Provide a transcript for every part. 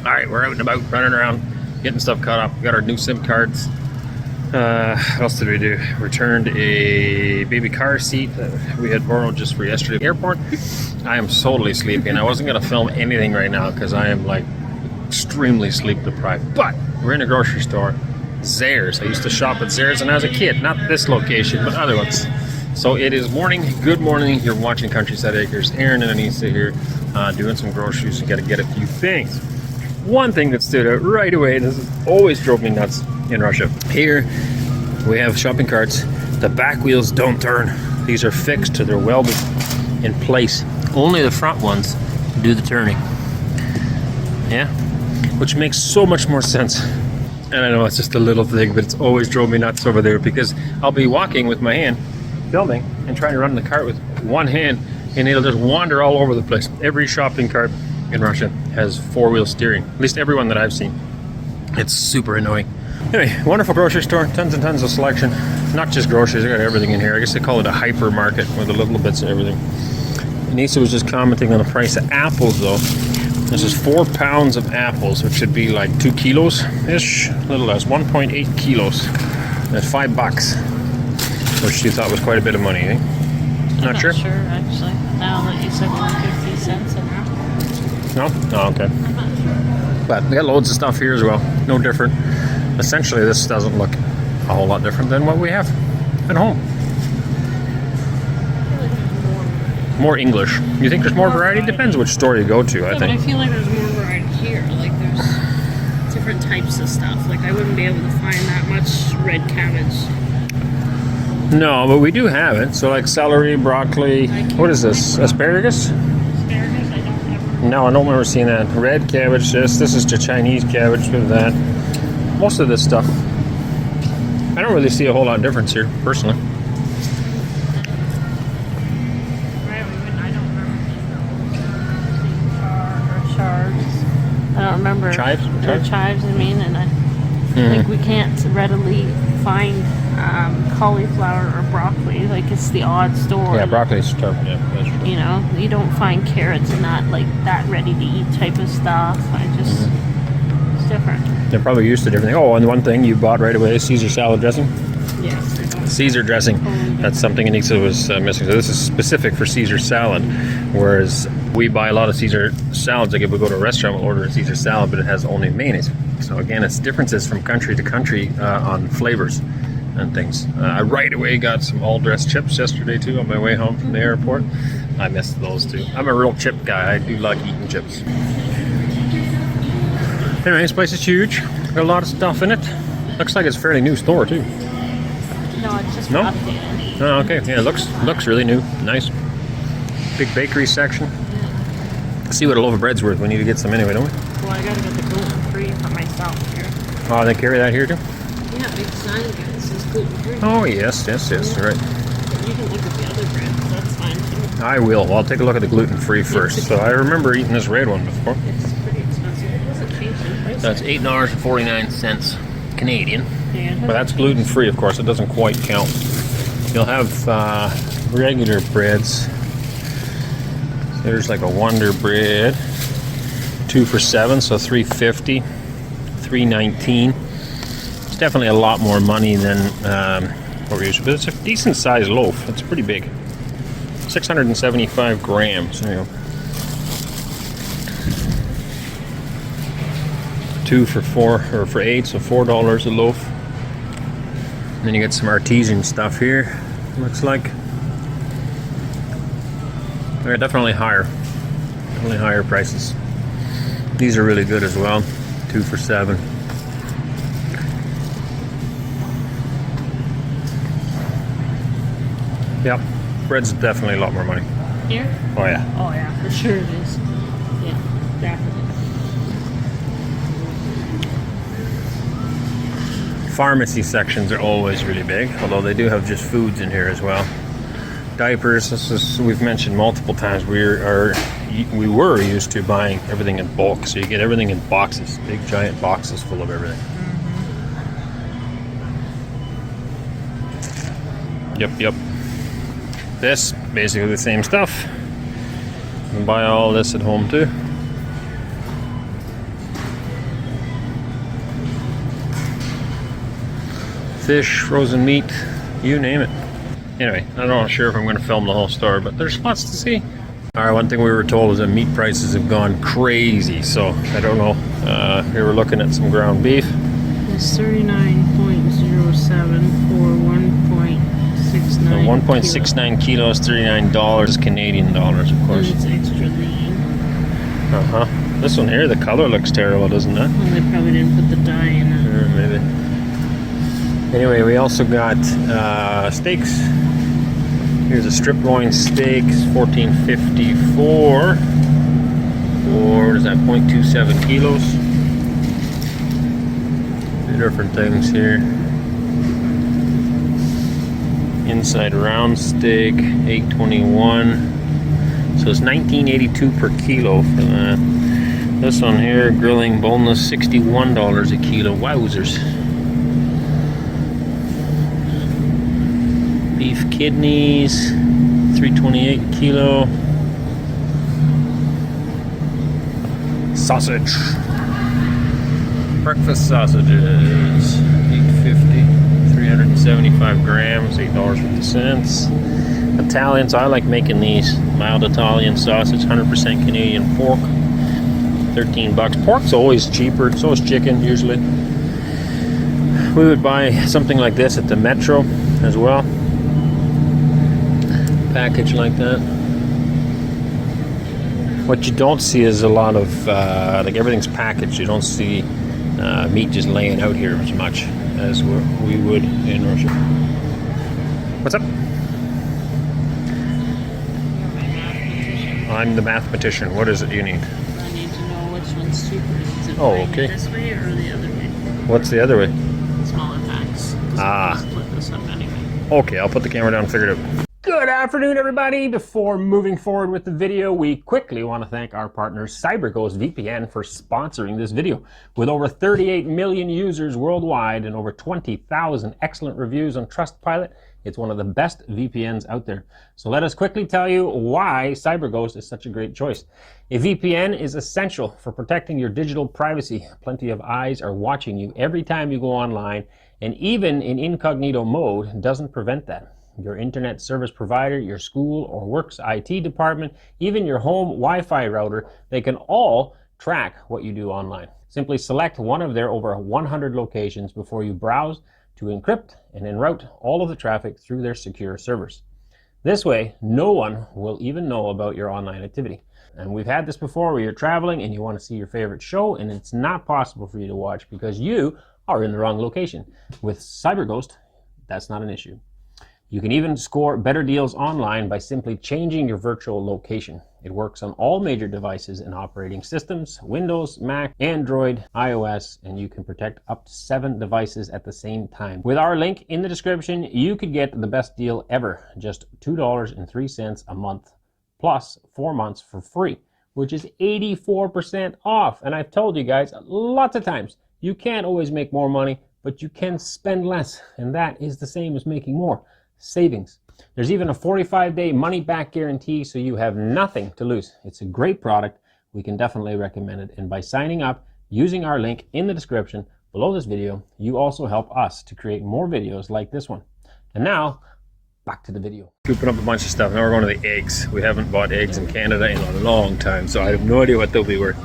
All right, we're out and about, running around, getting stuff caught up. We got our new SIM cards. What else did we do? Returned a baby car seat that we had borrowed just for yesterday at the airport. I am totally sleepy, and I wasn't going to film anything right now because I am like extremely sleep deprived. But we're in a grocery store, Zehrs. I used to shop at Zehrs when I was a kid, not this location, but other ones. So it is morning. Good morning. You're watching Countryside Acres. Arend and Anneesa here, doing some groceries. You got to get a few things. One thing that stood out right away, this always drove me nuts in Russia. Here we have shopping carts. The back wheels don't turn. These are fixed, they're welded in place. Only the front ones do the turning. Yeah, which makes so much more sense. And I know it's just a little thing, but it's always drove me nuts over there because I'll be walking with my hand, filming, and trying to run the cart with one hand, and it'll just wander all over the place. Every shopping cart in Russia has four-wheel steering, at least everyone that I've seen. It's super annoying. Anyway, wonderful grocery store, tons and tons of selection. Not just groceries, I got everything in here. I guess they call it a hypermarket with the little bits of everything. Anneesa was just commenting on the price of apples though. This is 4 pounds of apples, which should be like 2 kilos-ish, a little less, 1.8 kilos. That's $5, which she thought was quite a bit of money, eh? Not sure, actually. Now that you said 150 cents an apple. No? Oh, okay. I'm not sure. But we got loads of stuff here as well. No different. Essentially, this doesn't look a whole lot different than what we have at home. More English. You think there's more variety? Depends which store you go to, I think. But I feel like there's more variety here. Like there's different types of stuff. Like I wouldn't be able to find that much red cabbage. No, but we do have it. So like celery, broccoli. What is this? Asparagus? Asparagus, I don't ever. No, I don't remember seeing that. Red cabbage. This is the Chinese cabbage with that. Most of this stuff, I don't really see a whole lot of difference here, personally. I don't remember. Chives? Chives, I mean, and I think we can't readily find cauliflower or broccoli. Like it's the odd store. Yeah, broccoli's tough. Yeah, that's true. You know, you don't find carrots and not like that ready to eat type of stuff. It's different. They're probably used to different things. Oh, and one thing you bought right away, Caesar salad dressing. Yes. Caesar dressing. That's something Anneesa was missing. So this is specific for Caesar salad, whereas we buy a lot of Caesar salads. Like if we go to a restaurant, we'll order a Caesar salad, but it has only mayonnaise. So again, it's differences from country to country on flavors and things. I right away got some all-dressed chips yesterday too on my way home from the airport. I missed those too. I'm a real chip guy. I do like eating chips. Anyway, this place is huge. Got a lot of stuff in it. Looks like it's a fairly new store too. No, it's just updated. Oh, okay. Yeah, it looks really new. Nice. Big bakery section. Let's see what a loaf of bread's worth. We need to get some anyway, don't we? Well, I gotta get the gluten-free for myself here. Oh, they carry that here too? Yeah, big sign again. It says gluten-free. Oh, yes, right. You can look at the other bread, so that's fine too. I will. Well, I'll take a look at the gluten-free first. So I remember eating this red one before. It's pretty expensive. It doesn't change in price. That's $8.49 Canadian. Yeah. But that's gluten-free, of course. It doesn't quite count. You'll have regular breads. There's like a Wonder Bread. 2 for $7, so $3.50. $3.19. It's definitely a lot more money than what we're used to. But it's a decent sized loaf. It's pretty big. 675 grams. There you go. 2 for $4 or for $8, so $4 a loaf. And then you get some artesian stuff here. Looks like they're definitely higher prices. These are really good as well. 2 for $7. Yep, bread's definitely a lot more money. Here? Oh yeah. Oh yeah, for sure it is. Yeah, definitely. Pharmacy sections are always really big, although they do have just foods in here as well. Diapers, we've mentioned multiple times, we were used to buying everything in bulk, so you get everything in boxes, big giant boxes full of everything. Yep. This, basically the same stuff. You can buy all this at home too. fish, frozen meat, you name it. Anyway, I'm not sure if I'm going to film the whole store, but there's lots to see. Alright, one thing we were told is that meat prices have gone crazy, so I don't know. We were looking at some ground beef. It's 39.07 for 1.69 1.69 kilos, $39 Canadian dollars, of course. And it's extra lean. Uh-huh. This one here, the color looks terrible, doesn't it? Well, they probably didn't put the dye in it. Maybe. Anyway, we also got steaks. Here's a strip loin steak, $14.54 for, what is that, 0.27 kilos. Different things here. Inside round steak, $8.21. So it's $19.82 per kilo for that. This one here, grilling boneless, $61 a kilo. Wowzers. Beef kidneys, $3.28 a kilo. Sausage. Breakfast sausages, $8.50, 375 grams, $8.50. Italian, so I like making these. Mild Italian sausage, 100% Canadian pork, $13. Pork's always cheaper, so is chicken usually. We would buy something like this at the Metro as well. Package like that. What you don't see is a lot of, like everything's packaged. You don't see meat just laying out here as much as we would in Russia. What's up? I'm the mathematician. What is it you need? I need to know which one's cheaper. Is it okay. this way or the other way? What's the other way? Smaller packs. Ah. Split this up anyway. Okay, I'll put the camera down and figure it out. Good afternoon, everybody. Before moving forward with the video, we quickly want to thank our partner CyberGhost VPN for sponsoring this video. With over 38 million users worldwide and over 20,000 excellent reviews on Trustpilot, it's one of the best VPNs out there. So let us quickly tell you why CyberGhost is such a great choice. A VPN is essential for protecting your digital privacy. Plenty of eyes are watching you every time you go online, and even in incognito mode doesn't prevent that. Your internet service provider, your school or work's IT department, even your home Wi-Fi router, they can all track what you do online. Simply select one of their over 100 locations before you browse to encrypt and enroute all of the traffic through their secure servers. This way, no one will even know about your online activity. And we've had this before where you're traveling and you want to see your favorite show and it's not possible for you to watch because you are in the wrong location. With CyberGhost, that's not an issue. You can even score better deals online by simply changing your virtual location. It works on all major devices and operating systems, Windows, Mac, Android, iOS, and you can protect up to 7 devices at the same time. With our link in the description, you could get the best deal ever, just $2.03 a month, plus 4 months for free, which is 84% off. And I've told you guys lots of times, you can't always make more money, but you can spend less, and that is the same as making more. Savings. There's even a 45-day money-back guarantee, so you have nothing to lose. It's a great product. We can definitely recommend it. And by signing up using our link in the description below this video, you also help us to create more videos like this one. And now, back to the video. Scooping up a bunch of stuff. Now we're going to the eggs. We haven't bought eggs in Canada in a long time, so I have no idea what they'll be worth.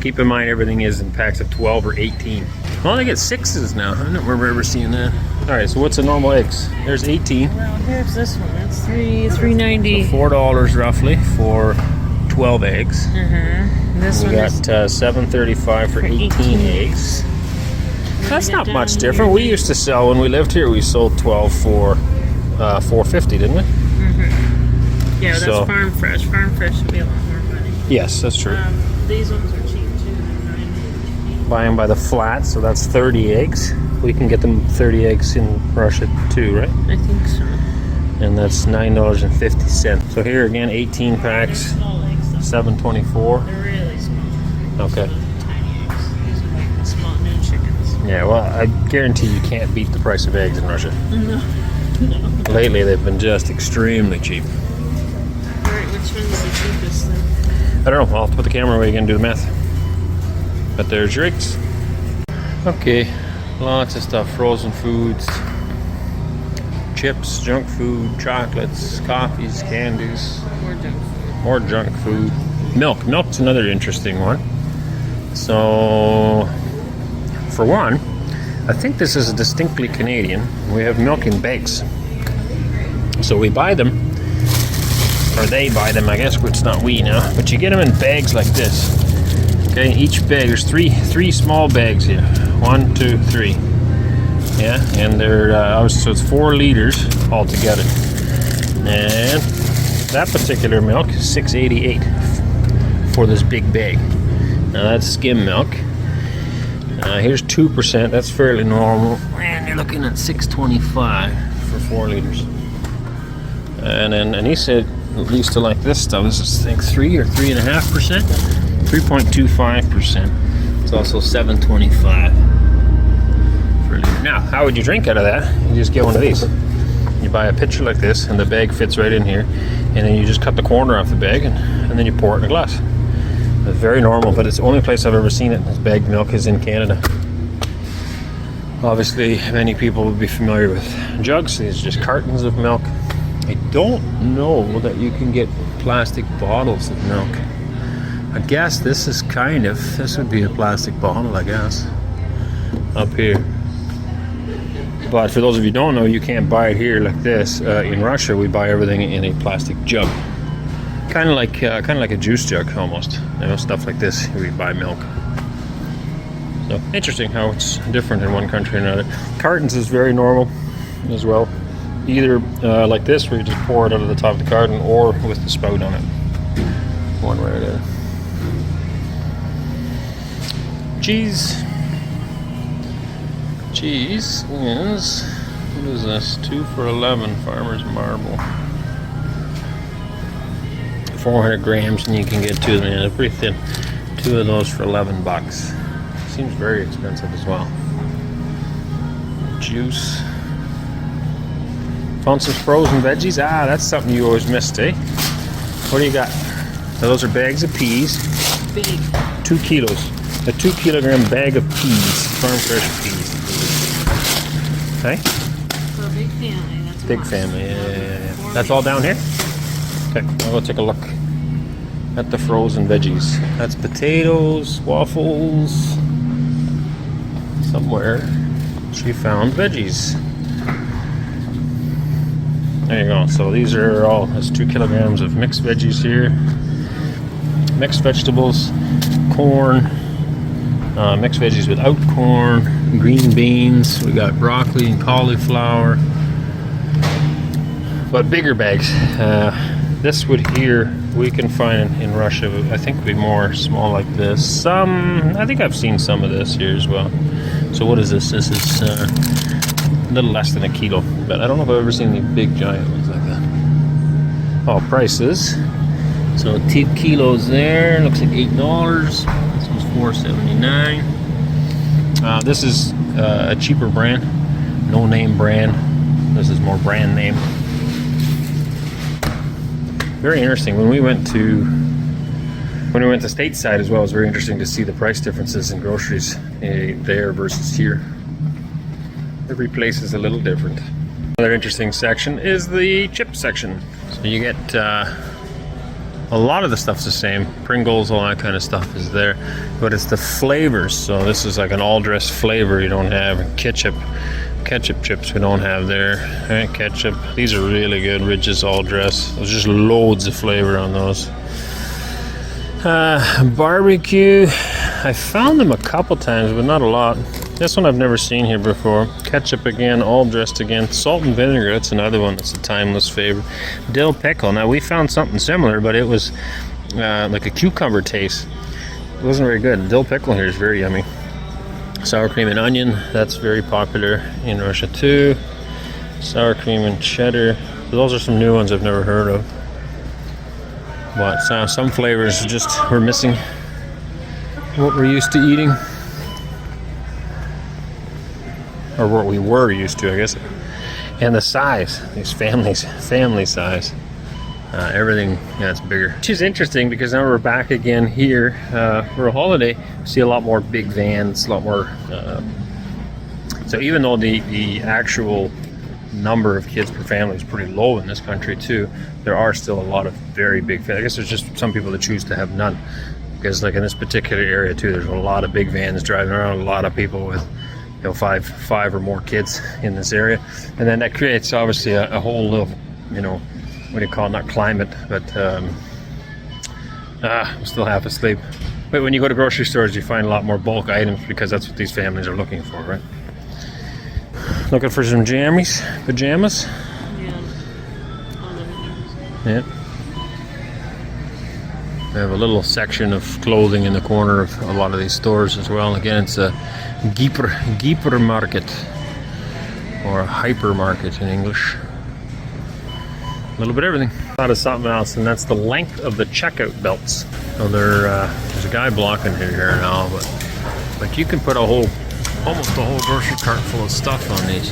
Keep in mind everything is in packs of 12 or 18. Well, they get 6s now. I don't remember ever seeing that. All right, so what's the normal eggs? There's 18. Well, here's this one. That's $3.90. So $4 roughly for 12 eggs. This we one got is $7.35 for 18 eggs. That's not much different. We used to sell, when we lived here, we sold 12 for $4.50, didn't we? Yeah, that's So- farm fresh. Farm fresh would be a lot more money. Yes, that's true. These ones are cheap too. They're $9.80. Buy them by the flat, so that's 30 eggs. We can get them 30 eggs in Russia too, right? I think so. And that's $9.50. So here again, 18 packs, Small eggs. Though. $7.24. They're really small. Okay. Tiny eggs. These are like small new chickens. Yeah, well, I guarantee you can't beat the price of eggs in Russia. No. Lately, they've been just extremely cheap. Alright, which one's the cheapest then? I don't know. I'll have to put the camera away again and do the math. But there's your eggs. Okay, lots of stuff. Frozen foods. chips, junk food, chocolates, coffees, candies, More junk food. more junk food. Milk's another interesting one. So, for one, I think this is distinctly Canadian. We have milk in bags. So we buy them, or they buy them, I guess it's not we now, but you get them in bags like this. Okay, each bag, there's three small bags here. 1, 2, 3. Yeah, and they're, so it's 4 liters altogether. And that particular milk is $6.88 for this big bag. Now that's skim milk. Here's 2%, that's fairly normal. And you're looking at $6.25 for 4 liters. And then Anneesa used to like this stuff. This is, I think, 3 or 3.5%. 3.25%. It's also $7.25 for a liter. Now, how would you drink out of that? You just get one of these. You buy a pitcher like this, and the bag fits right in here. And then you just cut the corner off the bag, and then you pour it in a glass. It's very normal, but it's the only place I've ever seen it. This bagged milk is in Canada. Obviously, many people will be familiar with jugs. These are just cartons of milk. I don't know that you can get plastic bottles of milk. I guess this would be a plastic bottle, I guess, up here. But for those of you who don't know, you can't buy it here like this. In Russia, we buy everything in a plastic jug. Kind of like a juice jug almost. Stuff like this, we buy milk. So, interesting how it's different in one country or another. Cartons is very normal as well. Either like this, where you just pour it out of the top of the carton, or with the spout on it. One way or the other. Cheese. Cheese is, what is this? 2 for $11, Farmer's Marble. 400 grams, and you can get 2 of them. They're pretty thin. 2 of those for $11. Seems very expensive as well. Juice. Found some frozen veggies. That's something you always missed, eh? What do you got? Those are bags of peas. Big. 2 kilos. A 2 kilogram bag of peas. Farm fresh peas. Okay? For a big family, that's Big family, yeah. That's all down here? Okay, I'll go take a look at the frozen veggies. That's potatoes, waffles. Somewhere she found veggies. There you go. So these are all, that's 2 kilograms of mixed veggies here. Mixed vegetables, corn, mixed veggies without corn, green beans. We got broccoli and cauliflower. But bigger bags. This would here we can find in Russia. I think would be more small like this. I think I've seen some of this here as well. So what is this? This is a little less than a kilo, but I don't know if I've ever seen any big giant ones like that. Oh, prices. So 2 kilos there. Looks like $8. This one's $4.79. This is a cheaper brand, no name brand. This is more brand name. Very interesting. When we went to stateside as well, it was very interesting to see the price differences in groceries there versus here. Every place is a little different. Another interesting section is the chip section. So you get a lot of the stuff's the same. Pringles, all that kind of stuff is there, but it's the flavors. So this is like an all-dress flavor you don't have. Ketchup chips we don't have there. Right, ketchup. These are really good. Ridges all dress. There's just loads of flavor on those. Barbecue. I found them a couple times, but not a lot. This one I've never seen here before. Ketchup again, all dressed again. Salt and vinegar. That's another one that's a timeless favorite. Dill pickle. Now we found something similar, but it was like a cucumber taste. It wasn't very good. Dill pickle here is very yummy. Sour cream and onion, that's very popular in Russia too. Sour cream and cheddar, those are some new ones I've never heard of. But some flavors just we're missing what we're used to eating, or what we were used to, I guess. And the size, these family size. Everything, it's bigger. Which is interesting because now we're back again here for a holiday. We see a lot more big vans, a lot more. So even though the actual number of kids per family is pretty low in this country too, there are still a lot of very big families. I guess there's just some people that choose to have none, because like in this particular area too, there's a lot of big vans driving around, a lot of people with, you know, five or more kids in this area, and then that creates obviously a whole little, you know, what do you call it, not climate, but I'm still half asleep. But when you go to grocery stores, you find a lot more bulk items because that's what these families are looking for, right? Looking for some pajamas. Yeah. We have a little section of clothing in the corner of a lot of these stores as well. Again, it's a Gieper market, or a hypermarket in English. A little bit of everything. Thought of something else, and that's the length of the checkout belts. So there's a guy blocking here now, but you can put almost a whole grocery cart full of stuff on these.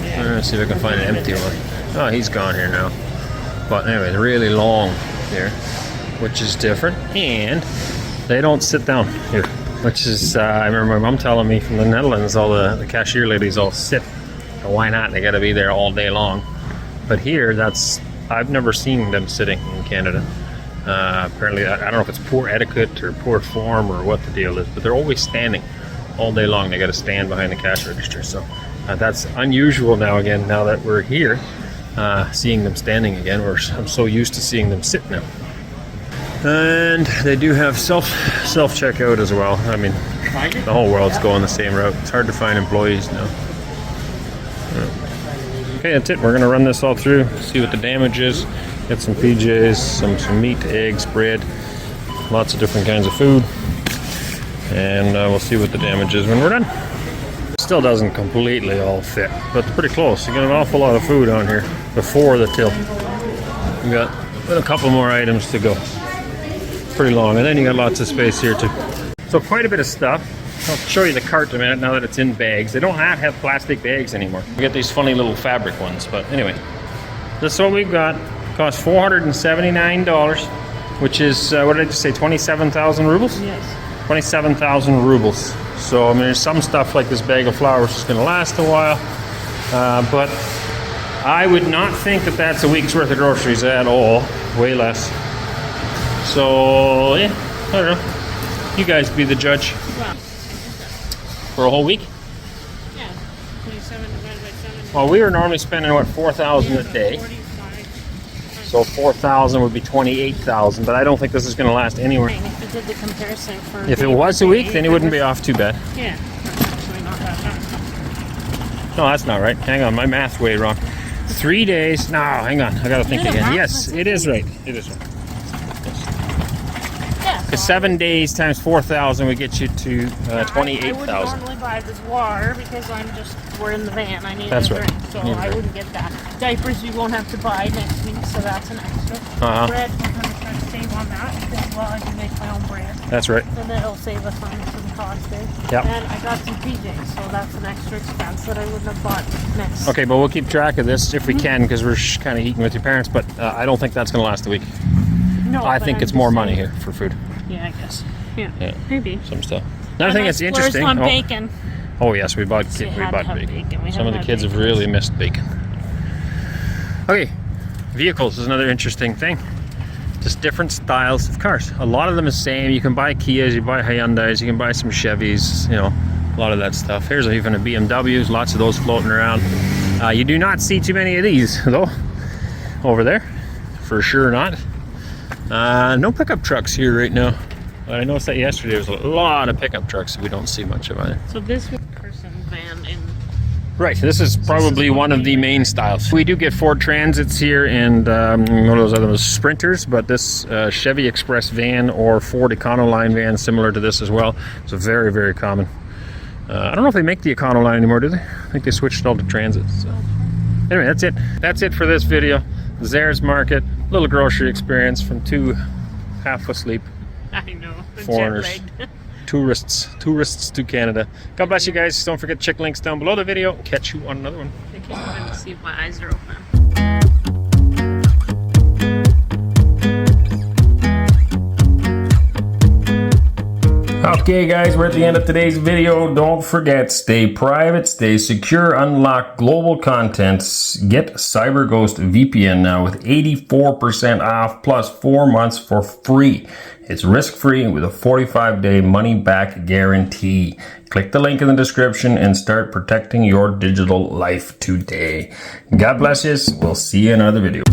Yeah. I'm gonna see if I can find an empty one. Oh, he's gone here now. But anyway, they're really long here, which is different, and they don't sit down here, which is I remember my mom telling me from the Netherlands, all the cashier ladies all sit. Why not? They got to be there all day long. But here, I've never seen them sitting in Canada. Apparently, I don't know if it's poor etiquette or poor form or what the deal is, but they're always standing all day long. They got to stand behind the cash register. So that's unusual now that we're here, seeing them standing again. I'm so used to seeing them sit now. And they do have self checkout as well. I mean, the whole world's going the same route. It's hard to find employees now. Okay, that's it. We're going to run this all through, see what the damage is, get some PJs, some meat, eggs, bread, lots of different kinds of food, and we'll see what the damage is when we're done. Still doesn't completely all fit, but it's pretty close. You get an awful lot of food on here before the till. We got a couple more items to go. Pretty long, and then you got lots of space here too. So quite a bit of stuff. I'll show you the cart in a minute now that it's in bags. They don't have plastic bags anymore. We get these funny little fabric ones, but anyway. This is what we've got. Cost $479, which is, what did I just say, 27,000 rubles? Yes. 27,000 rubles. So, I mean, there's some stuff like this bag of flour is going to last a while, but I would not think that that's a week's worth of groceries at all. Way less. So, yeah, I don't know. You guys be the judge. Wow. For a whole week? Yeah, 27 divided by 7. Well, we were normally spending, what, 4,000 a day. 45. So 4,000 would be 28,000, but I don't think this is going to last anywhere. If you did the comparison for... If it was a week, then it wouldn't be off too bad. Yeah, that's actually not that bad. No, that's not right. Hang on, my math's way wrong. 3 days. No, hang on. I got to think again. Yes, it is right. It is right. Because 7 days times 4,000 would get you to 28,000. I wouldn't normally buy this water because we're in the van. I need That's a right. drink, so I wouldn't get that. Diapers you won't have to buy next week, so that's an extra. Bread, I'm going to try to save on that because, well, I can make my own bread. That's right. And then it'll save us on some cost there. Yep. And I got some PJs, so that's an extra expense that I wouldn't have bought next. Okay, but we'll keep track of this if we can, because we're kind of eating with your parents, but I don't think that's going to last a week. No, I think it's more money here for food. Yeah, I guess. Yeah, maybe. Some stuff. Another thing that's interesting. On bacon. Oh yes, we bought bacon. Some of the kids have really missed bacon. Okay, vehicles is another interesting thing. Just different styles of cars. A lot of them is the same. You can buy Kias, you buy Hyundais, you can buy some Chevys. You know, a lot of that stuff. Here's even a BMWs. Lots of those floating around. You do not see too many of these though. Over there, for sure not. No pickup trucks here right now. I noticed that yesterday there was a lot of pickup trucks we don't see much of either. So this person van in... Right, this is probably one of the main styles. We do get Ford Transits here and one of those other Sprinters, but this Chevy Express van or Ford Econoline van, similar to this as well, is very, very common. I don't know if they make the Econoline anymore, do they? I think they switched all to Transits. So. Anyway, that's it. That's it for this video. Zehrs Market, little grocery experience from two half asleep I know. foreigners, tourists to Canada. God bless you guys. Don't forget to check links down below the video. Catch you on another one. I keep wanting to see if my eyes are open. Okay guys, we're at the end of today's video. Don't forget, stay private, stay secure, unlock global contents. Get CyberGhost VPN now with 84% off plus 4 months for free. It's risk-free with a 45-day money-back guarantee. Click the link in the description and start protecting your digital life today. God bless you. We'll see you in another video.